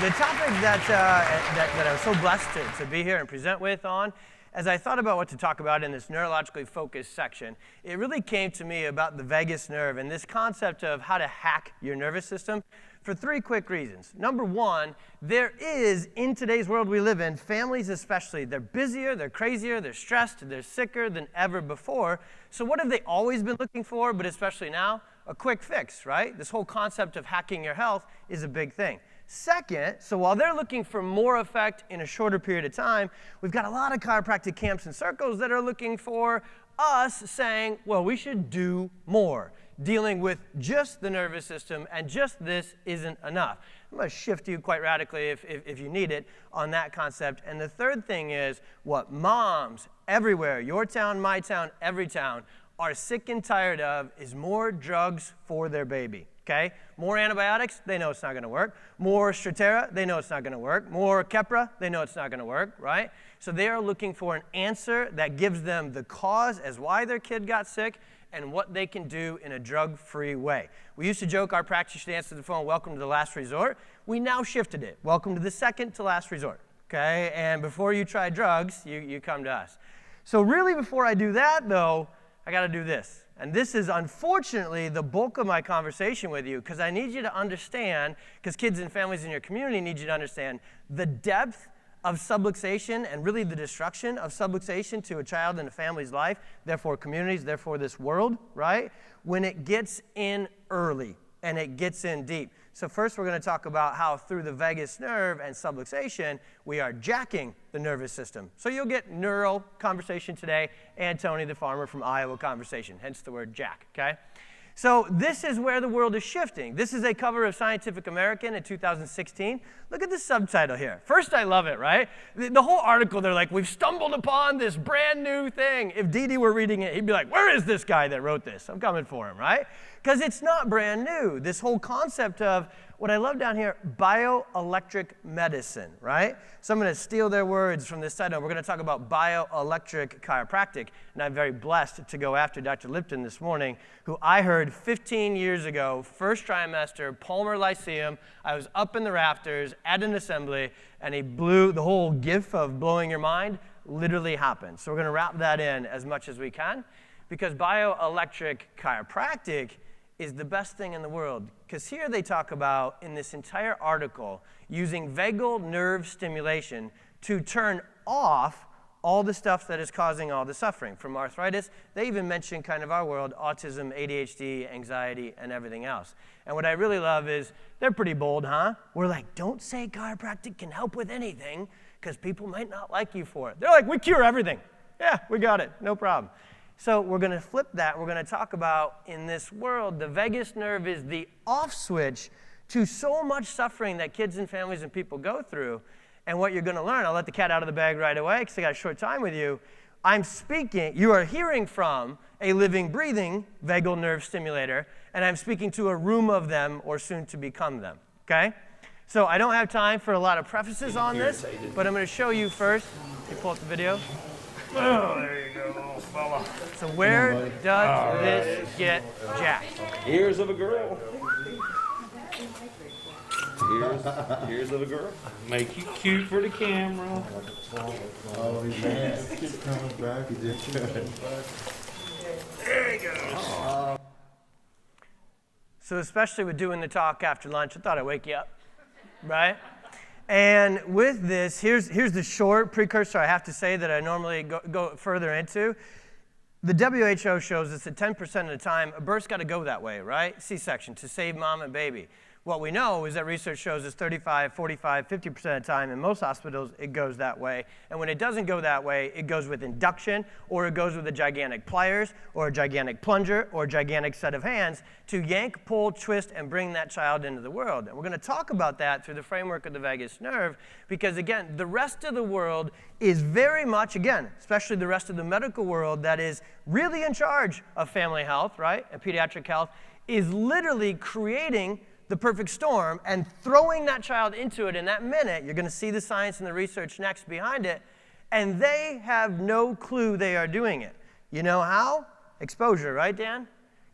The topic that I was so blessed to be here and present with on, as I thought about what to talk about in this neurologically focused section, it really came to me about the vagus nerve and this concept of how to hack your nervous system for three quick reasons. Number one, there is, in today's world we live in, families especially, they're busier, they're crazier, they're stressed, they're sicker than ever before. So what have they always been looking for, but especially now? A quick fix, right? This whole concept of hacking your health is a big thing. Second, so while they're looking for more effect in a shorter period of time, we've got a lot of chiropractic camps and circles that are looking for us saying, well, we should do more. Dealing with just the nervous system and just this isn't enough. I'm going to shift you quite radically if you need it on that concept. And the third thing is what moms everywhere, your town, my town, every town, are sick and tired of is more drugs for their baby. Okay? More antibiotics, they know it's not going to work. More Stratera, they know it's not going to work. More Keppra, they know it's not going to work, right? So they are looking for an answer that gives them the cause as why their kid got sick and what they can do in a drug-free way. We used to joke our practice should answer the phone, welcome to the last resort. We now shifted it. Welcome to the second to last resort, okay? And before you try drugs, you come to us. So really before I do that, though, I got to do this. And this is, unfortunately, the bulk of my conversation with you, because I need you to understand, because kids and families in your community need you to understand the depth of subluxation and really the destruction of subluxation to a child and a family's life, therefore communities, therefore this world, right? When it gets in early and it gets in deep. So first we're going to talk about how through the vagus nerve and subluxation, we are jacking the nervous system. So you'll get neuro conversation today and Tony the farmer from Iowa conversation, hence the word jack, okay? So this is where the world is shifting. This is a cover of Scientific American in 2016. Look at the subtitle here. First, I love it, right? The whole article, they're like, we've stumbled upon this brand new thing. If Dee were reading it, he'd be like, where is this guy that wrote this? I'm coming for him, right? Because it's not brand new. This whole concept of what I love down here, bioelectric medicine, right? So I'm going to steal their words from this title. We're going to talk about bioelectric chiropractic. And I'm very blessed to go after Dr. Lipton this morning, who I heard 15 years ago, first trimester, Palmer Lyceum. I was up in the rafters at an assembly, and he blew the whole gif of blowing your mind literally happened. So we're going to wrap that in as much as we can, because bioelectric chiropractic is the best thing in the world. Because here they talk about, in this entire article, using vagal nerve stimulation to turn off all the stuff that is causing all the suffering, from arthritis. They even mention kind of our world, autism, ADHD, anxiety, and everything else. And what I really love is, they're pretty bold, huh? We're like, don't say chiropractic can help with anything, because people might not like you for it. They're like, we cure everything. Yeah, we got it, no problem. So we're going to flip that. We're going to talk about, in this world, the vagus nerve is the off switch to so much suffering that kids and families and people go through. And what you're going to learn, I'll let the cat out of the bag right away because I got a short time with you. You are hearing from a living, breathing vagal nerve stimulator, and I'm speaking to a room of them or soon to become them, okay? So I don't have time for a lot of prefaces on this, but I'm going to show you first. Can you pull up the video? Oh, there you go, little fella. So where does this get jacked? Ears of a girl. Ears of a girl. Make you cute for the camera. Oh, man. Keep coming back. He did good. There he goes. So especially with doing the talk after lunch, I thought I'd wake you up, right? And with this, here's the short precursor I have to say that I normally go further into. The WHO shows us that 10% of the time, a birth's got to go that way, right? C-section, to save mom and baby. What we know is that research shows us 35, 45, 50% of the time in most hospitals, it goes that way. And when it doesn't go that way, it goes with induction, or it goes with a gigantic pliers, or a gigantic plunger, or a gigantic set of hands to yank, pull, twist, and bring that child into the world. And we're going to talk about that through the framework of the vagus nerve, because again, the rest of the world is very much, again, especially the rest of the medical world that is really in charge of family health, right, and pediatric health, is literally creating the perfect storm and throwing that child into it in that minute. You're going to see the science and the research next behind it, and they have no clue they are doing it. You know how? Exposure, right, Dan?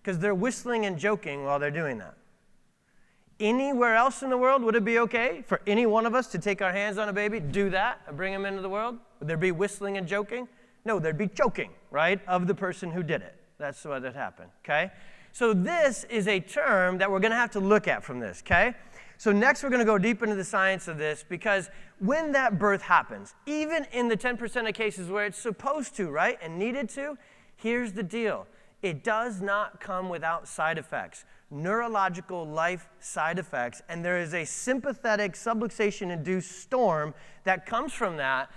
Because they're whistling and joking while they're doing that. Anywhere else in the world, would it be okay for any one of us to take our hands on a baby, do that, and bring him into the world? Would there be whistling and joking? No, there'd be choking, right, of the person who did it. That's what had happened, okay? So this is a term that we're going to have to look at from this, okay? So next we're going to go deep into the science of this, because when that birth happens, even in the 10% of cases where it's supposed to, right, and needed to, here's the deal. It does not come without side effects, neurological life side effects, and there is a sympathetic subluxation-induced storm that comes from that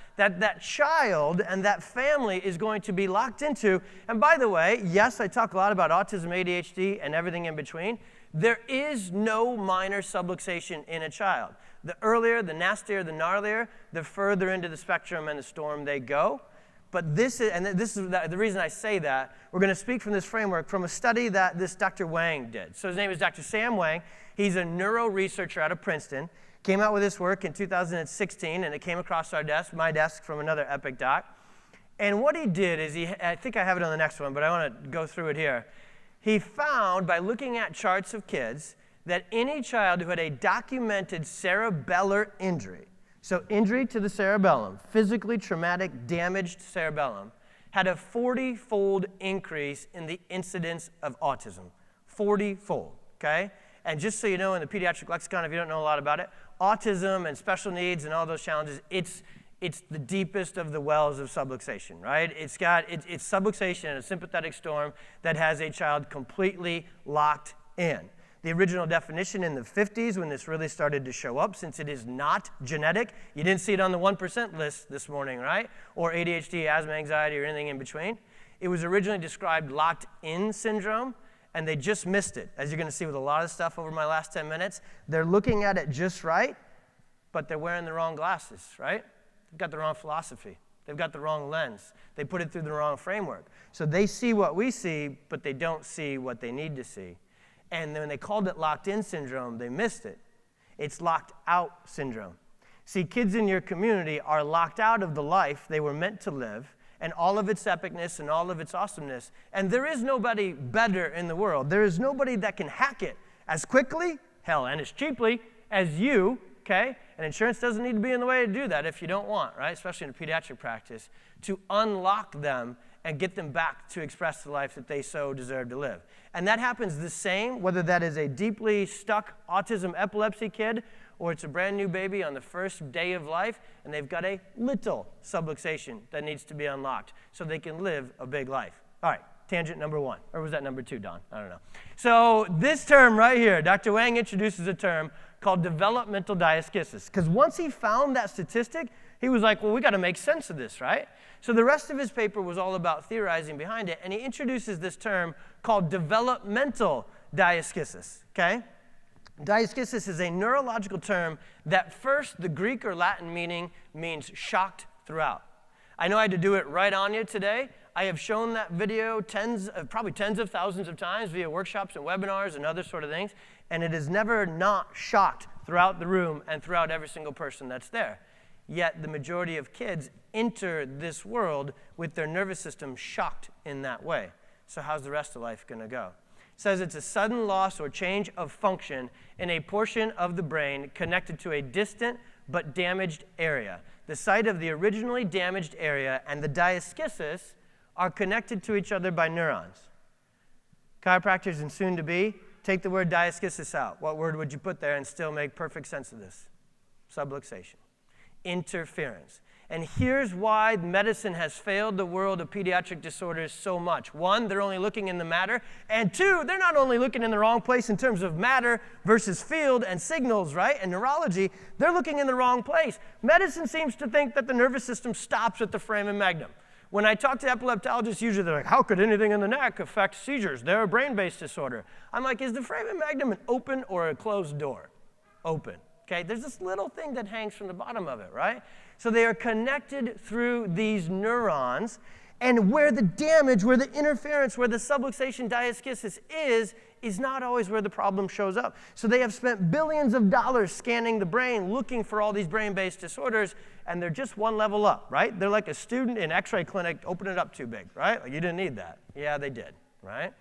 child and that family is going to be locked into. And by the way, yes, I talk a lot about autism, ADHD, and everything in between. There is no minor subluxation in a child. The earlier, the nastier, the gnarlier, the further into the spectrum and the storm they go. But this is the reason I say that. We're going to speak from this framework from a study that this Dr. Wang did. So his name is Dr. Sam Wang. He's a neuro researcher out of Princeton. Came out with this work in 2016, and it came across my desk from another Epic doc. And what he did is, I think I have it on the next one, but I want to go through it here. He found, by looking at charts of kids, that any child who had a documented cerebellar injury, so injury to the cerebellum, physically traumatic, damaged cerebellum, had a 40-fold increase in the incidence of autism. 40-fold, okay? And just so you know, in the pediatric lexicon, if you don't know a lot about it, autism and special needs and all those challenges, it's the deepest of the wells of subluxation, right? It's subluxation and a sympathetic storm that has a child completely locked in. The original definition in the 50s, when this really started to show up, since it is not genetic, you didn't see it on the 1% list this morning, right? Or ADHD, asthma, anxiety, or anything in between. It was originally described locked-in syndrome, and they just missed it. As you're going to see with a lot of stuff over my last 10 minutes, they're looking at it just right, but they're wearing the wrong glasses, right? They've got the wrong philosophy. They've got the wrong lens. They put it through the wrong framework. So they see what we see, but they don't see what they need to see. And when they called it locked-in syndrome, they missed it. It's locked-out syndrome. See, kids in your community are locked out of the life they were meant to live and all of its epicness and all of its awesomeness. And there is nobody better in the world. There is nobody that can hack it as quickly, hell, and as cheaply as you, okay? And insurance doesn't need to be in the way to do that if you don't want, right? Especially in a pediatric practice, to unlock them and get them back to express the life that they so deserve to live. And that happens the same, whether that is a deeply stuck autism epilepsy kid or it's a brand new baby on the first day of life and they've got a little subluxation that needs to be unlocked so they can live a big life. All right, tangent number one. Or was that number two, Don? I don't know. So this term right here, Dr. Wang introduces a term called developmental dionysus. Because once he found that statistic, he was like, well, we got to make sense of this, right? So the rest of his paper was all about theorizing behind it, and he introduces this term called developmental dionysus, okay? Dionysus is a neurological term that first, the Greek or Latin meaning means shocked throughout. I know I had to do it right on you today. I have shown that video probably tens of thousands of times via workshops and webinars and other sort of things, and it is never not shocked throughout the room and throughout every single person that's there. Yet the majority of kids enter this world with their nervous system shocked in that way. So how's the rest of life going to go? It says it's a sudden loss or change of function in a portion of the brain connected to a distant but damaged area. The site of the originally damaged area and the diascisis are connected to each other by neurons. Chiropractors and soon-to-be, take the word diascisis out. What word would you put there and still make perfect sense of this? Subluxation. Interference. And here's why medicine has failed the world of pediatric disorders so much. One, they're only looking in the matter. And two, they're not only looking in the wrong place in terms of matter versus field and signals, right, and neurology, they're looking in the wrong place. Medicine seems to think that the nervous system stops at the foramen magnum. When I talk to epileptologists, usually they're like, how could anything in the neck affect seizures? They're a brain-based disorder. I'm like, is the foramen magnum an open or a closed door? Open. Okay, there's this little thing that hangs from the bottom of it, right? So they are connected through these neurons, and where the damage, where the interference, where the subluxation diascisis is not always where the problem shows up. So they have spent billions of dollars scanning the brain, looking for all these brain-based disorders, and they're just one level up, right? They're like a student in x-ray clinic, open it up too big, right? Like, you didn't need that. Yeah, they did, right?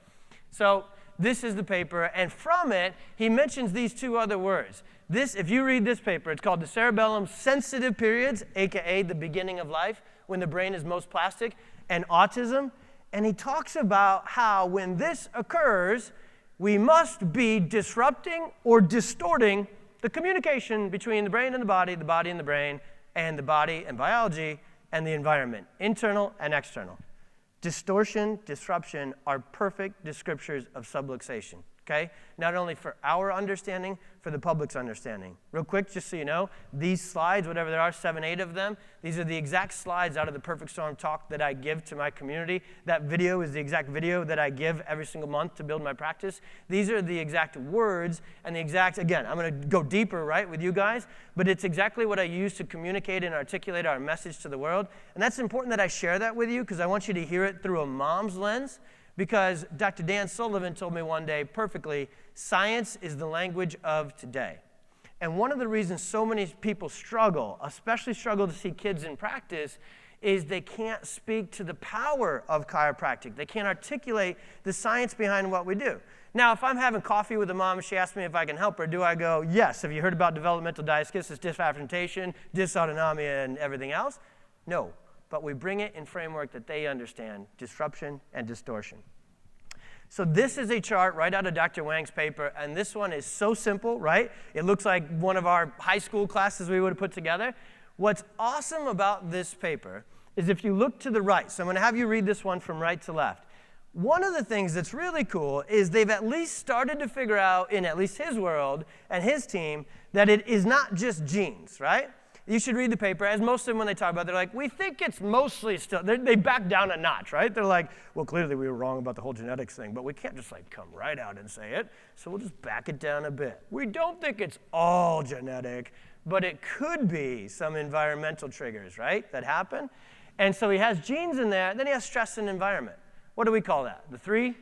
So this is the paper, and from it, he mentions these two other words. This, if you read this paper, it's called the cerebellum sensitive periods, aka the beginning of life, when the brain is most plastic, and autism. And he talks about how when this occurs, we must be disrupting or distorting the communication between the brain and the body and the brain, and the body and biology and the environment, internal and external. Distortion, disruption are perfect descriptors of subluxation, okay? Not only for our understanding, for the public's understanding. Real quick, just so you know, these slides, whatever there are, 7, 8 of them, these are the exact slides out of the Perfect Storm talk that I give to my community. That video is the exact video that I give every single month to build my practice. These are the exact words and the exact, again, I'm going to go deeper, right, with you guys, but it's exactly what I use to communicate and articulate our message to the world. And that's important that I share that with you because I want you to hear it through a mom's lens. Because Dr. Dan Sullivan told me one day perfectly, science is the language of today. And one of the reasons so many people struggle, especially struggle to see kids in practice, is they can't speak to the power of chiropractic. They can't articulate the science behind what we do. Now, if I'm having coffee with a mom and she asks me if I can help her, do I go, yes, have you heard about developmental dionysus, dysafferentation, dysautonomia, and everything else? No. But we bring it in framework that they understand, disruption and distortion. So this is a chart right out of Dr. Wang's paper, and this one is so simple, right? It looks like one of our high school classes we would have put together. What's awesome about this paper is if you look to the right, so I'm going to have you read this one from right to left. One of the things that's really cool is they've at least started to figure out, in at least his world and his team, that it is not just genes, right? You should read the paper. As most of them, when they talk about it, they're like, we think it's mostly still, they back down a notch, right? They're like, well, clearly we were wrong about the whole genetics thing, but we can't just like come right out and say it, so we'll just back it down a bit. We don't think it's all genetic, but it could be some environmental triggers, right, that happen. And so he has genes in there, then he has stress and environment. What do we call that? The 3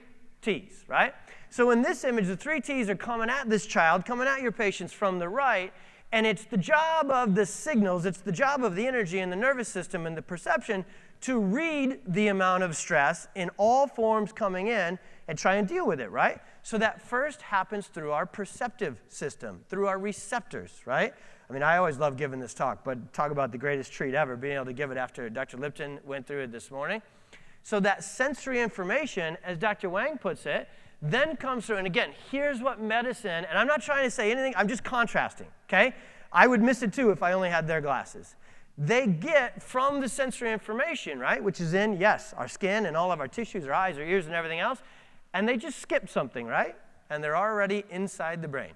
T's, right? So in this image, the 3 T's are coming at this child, coming at your patients from the right. And it's the job of the signals, it's the job of the energy and the nervous system and the perception to read the amount of stress in all forms coming in and try and deal with it, right? So that first happens through our perceptive system, through our receptors, right? I mean, I always love giving this talk, but talk about the greatest treat ever, being able to give it after Dr. Lipton went through it this morning. So that sensory information, as Dr. Wang puts it, then comes through, and again, here's what medicine, and I'm not trying to say anything, I'm just contrasting, okay? I would miss it too if I only had their glasses. They get from the sensory information, right, which is in, yes, our skin and all of our tissues, our eyes, our ears, and everything else, and they just skip something, right? And they're already inside the brain.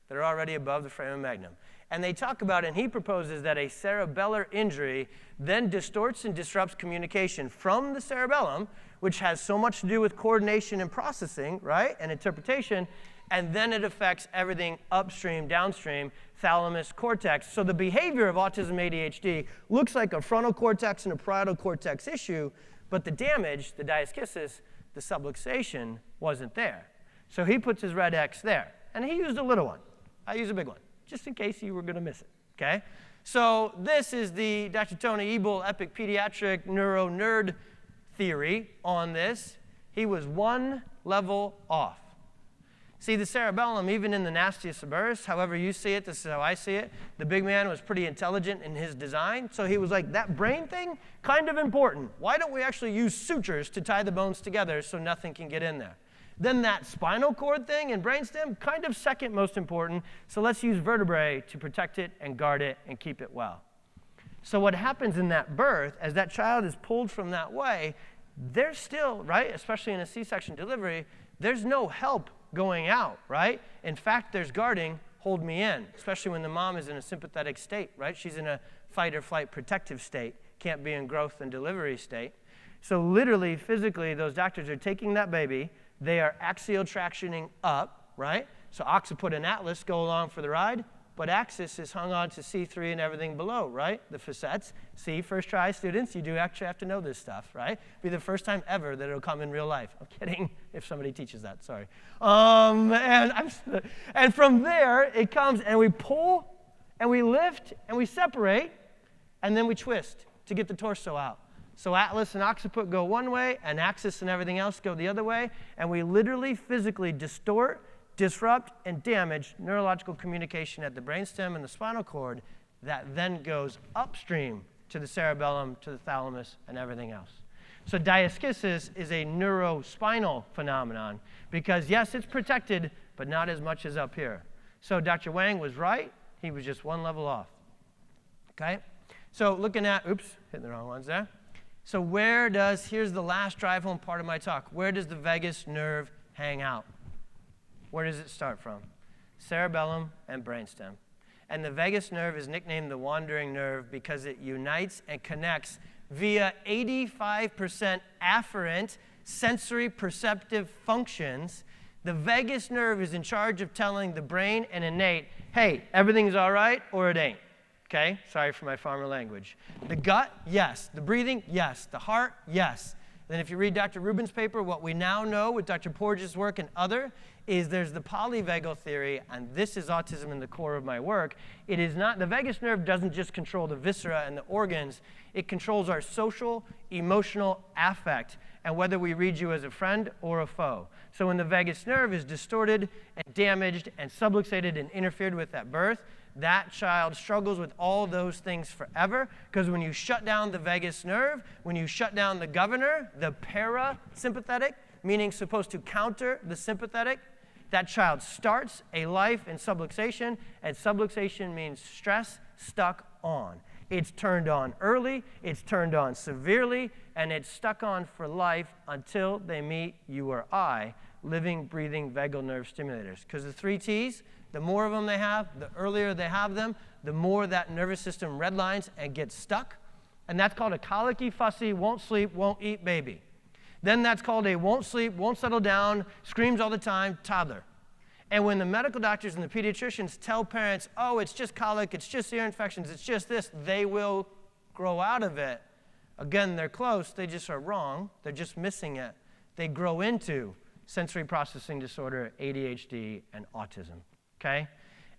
They're already above the foramen magnum. And they talk about, and he proposes that a cerebellar injury then distorts and disrupts communication from the cerebellum, which has so much to do with coordination and processing, right, and interpretation, and then it affects everything upstream, downstream, thalamus, cortex. So the behavior of autism ADHD looks like a frontal cortex and a parietal cortex issue, but the damage, the diaschisis, the subluxation wasn't there. So he puts his red X there, and he used a little one. I use a big one, just in case you were going to miss it, okay? So this is the Dr. Tony Ebel Epic Pediatric Neuro-Nerd theory on this. He was one level off. See, the cerebellum, even in the nastiest of births, however you see it, this is how I see it, the big man was pretty intelligent in his design, so he was like, that brain thing, kind of important. Why don't we actually use sutures to tie the bones together so nothing can get in there? Then that spinal cord thing and brainstem, kind of second most important, so let's use vertebrae to protect it and guard it and keep it well. So what happens in that birth, as that child is pulled from that way, there's still, right, especially in a C-section delivery, there's no help going out, right? In fact, there's guarding, hold me in, especially when the mom is in a sympathetic state, right? She's in a fight or flight protective state, can't be in growth and delivery state. So literally, physically, those doctors are taking that baby, they are axial tractioning up, right? So occiput and atlas go along for the ride, but axis is hung on to C3 and everything below, right? The facets. See, first try students, you do actually have to know this stuff, right? Be the first time ever that it'll come in real life. I'm kidding if somebody teaches that, sorry. And from there, it comes and we pull and we lift and we separate and then we twist to get the torso out. So atlas and occiput go one way, and axis and everything else go the other way, and we literally physically distort, disrupt, and damage neurological communication at the brainstem and the spinal cord that then goes upstream to the cerebellum, to the thalamus, and everything else. So diaschisis is a neurospinal phenomenon because, yes, it's protected, but not as much as up here. So Dr. Wang was right. He was just one level off. Okay? So looking at, oops, hitting the wrong ones there. So here's the last drive home part of my talk. Where does the vagus nerve hang out? Where does it start from? Cerebellum and brainstem. And the vagus nerve is nicknamed the wandering nerve because it unites and connects via 85% afferent sensory perceptive functions. The vagus nerve is in charge of telling the brain and innate, hey, everything's all right or it ain't. Okay? Sorry for my farmer language. The gut, yes. The breathing, yes. The heart, yes. Then if you read Dr. Rubin's paper, what we now know with Dr. Porges' work and other is there's the polyvagal theory, and this is autism in the core of my work. It is not, the vagus nerve doesn't just control the viscera and the organs, it controls our social, emotional affect, and whether we read you as a friend or a foe. So when the vagus nerve is distorted and damaged and subluxated and interfered with at birth, that child struggles with all those things forever, because when you shut down the vagus nerve, when you shut down the governor, the parasympathetic, meaning supposed to counter the sympathetic, that child starts a life in subluxation, and subluxation means stress stuck on. It's turned on early, it's turned on severely, and it's stuck on for life until they meet you or I, living, breathing vagal nerve stimulators. Because the 3 T's, the more of them they have, the earlier they have them, the more that nervous system redlines and gets stuck. And that's called a colicky, fussy, won't sleep, won't eat baby. Then that's called a won't sleep, won't settle down, screams all the time, toddler. And when the medical doctors and the pediatricians tell parents, oh, it's just colic, it's just ear infections, it's just this, they will grow out of it. Again, they're close, they just are wrong, they're just missing it. They grow into sensory processing disorder, ADHD, and autism, okay?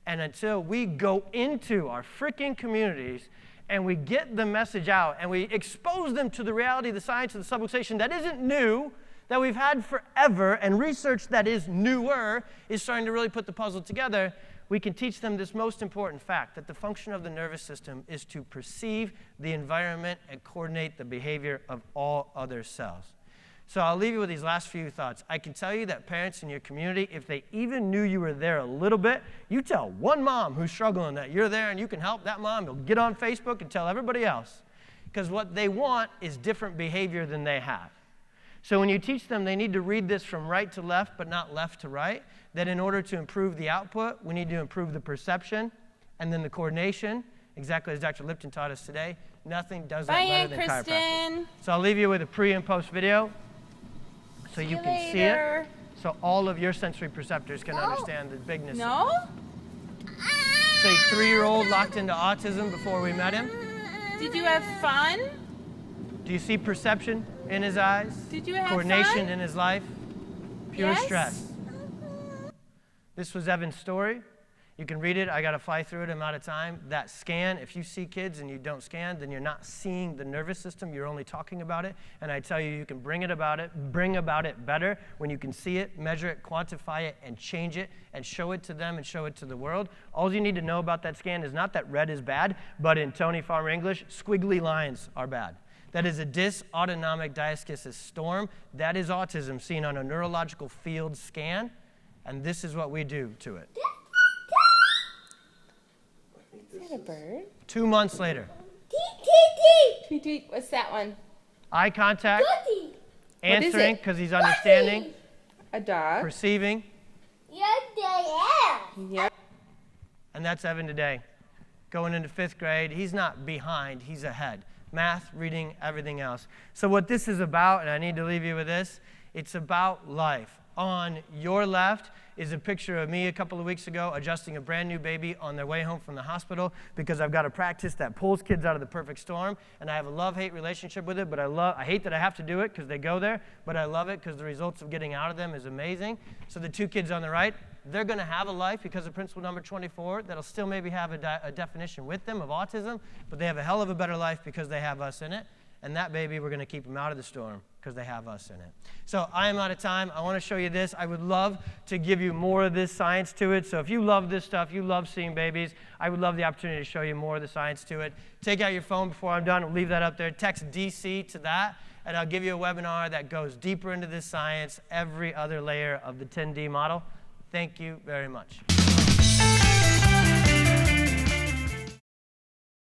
And until we go into our freaking communities and we get the message out and we expose them to the reality, the science of the subluxation that isn't new, that we've had forever, and research that is newer is starting to really put the puzzle together, we can teach them this most important fact, that the function of the nervous system is to perceive the environment and coordinate the behavior of all other cells. So I'll leave you with these last few thoughts. I can tell you that parents in your community, if they even knew you were there a little bit, you tell one mom who's struggling that you're there and you can help that mom. They'll get on Facebook and tell everybody else. Because what they want is different behavior than they have. So when you teach them, they need to read this from right to left, but not left to right, that in order to improve the output, we need to improve the perception and then the coordination, exactly as Dr. Lipton taught us today. Nothing does that better than chiropractic. So I'll leave you with a pre and post video so you can see it, so all of your sensory perceptors can understand the bigness of it. Say 3-year-old locked into autism before we met him. Did you have fun? Do you see perception in his eyes? Did you have coordination fun? In his life? Pure Yes. stress. This was Evan's story. You can read it. I got to fly through it. I'm out of time. That scan, if you see kids and you don't scan, then you're not seeing the nervous system. You're only talking about it. And I tell you, you can bring about it better when you can see it, measure it, quantify it, and change it, and show it to them and show it to the world. All you need to know about that scan is not that red is bad, but in Tony Farmer English, squiggly lines are bad. That is a dysautonomic diaschisis storm. That is autism seen on a neurological field scan, and this is what we do to it. Is that a bird? 2 months later. Tweet, tweet. What's that one? Eye contact, What is answering it? because he's understanding, A dog. perceiving, Yep. and that's Evan today. Going into 5th grade, he's not behind, he's ahead. Math, reading, everything else. So what this is about, and I need to leave you with this, it's about life. On your left is a picture of me a couple of weeks ago adjusting a brand new baby on their way home from the hospital because I've got a practice that pulls kids out of the perfect storm, and I have a love-hate relationship with it, but I hate that I have to do it because they go there, but I love it because the results of getting out of them is amazing. So the 2 kids on the right, they're going to have a life because of principle number 24 that'll still maybe have a definition with them of autism, but they have a hell of a better life because they have us in it. And that baby, we're going to keep them out of the storm because they have us in it. So I am out of time. I want to show you this. I would love to give you more of this science to it. So if you love this stuff, you love seeing babies, I would love the opportunity to show you more of the science to it. Take out your phone before I'm done. I'll leave that up there. Text DC to that, and I'll give you a webinar that goes deeper into this science, every other layer of the 10D model. Thank you very much.